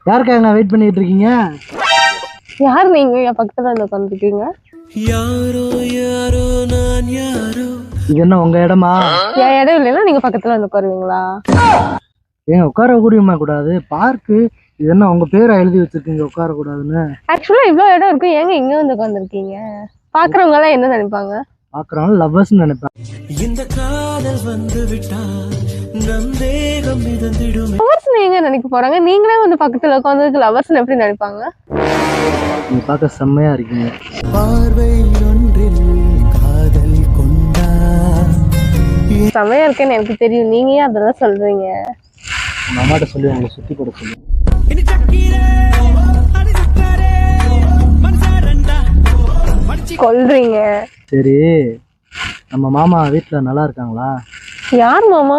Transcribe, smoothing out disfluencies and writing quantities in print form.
யாருக்காக வெயிட் பண்ணிட்டு இருக்கீங்க? யார் நீங்க? என் பக்கத்துல வந்து உட்காந்துருக்கீங்க. யாரோ யாரோ நான் யாரோ. இது என்ன உங்க இடமா? என் இடம் இல்லைன்னா நீங்க பக்கத்துல வந்து உட்காருவீங்களா? ஏங்க உட்கார கூடியுமா கூடாது? பார்க்கு. இது என்ன உங்க பேரை எழுதி வச்சிருக்கீங்க உட்கார கூடாதுன்னு? ஆக்சுவலா இவ்வளவு இடம் இருக்கும், ஏங்க இங்க வந்து உட்காந்துருக்கீங்க? பாக்குறவங்க எல்லாம் என்ன நினைப்பாங்க? பாக்குறவங்க லவ்வர்ஸ் நினைப்பேன். இந்த காதல் வந்து விட்டால் நம் தேகம் மிதந்திடுமே. லவர்ஸ் எங்க நினைக்க போறாங்க? நீங்களே வந்து பக்கத்துல உட்காந்து லவர்ஸ் எப்படி நினைப்பாங்க? நீங்க பார்க்க செம்மையா இருக்கீங்க. பார்வை ஒன்றில் காதல் கொண்டா. செமையா இருக்கேன்னு எனக்கு தெரியும், நீங்க ஏன் அதெல்லாம் சொல்றீங்க? உங்க அம்மாட்ட சொல்லி உங்களை சுத்தி போட சொல்லி. கொல்றீங்க. சரி, நம்ம மாமா வீட்டுல நல்லா இருக்காங்களா? யார் மாமா?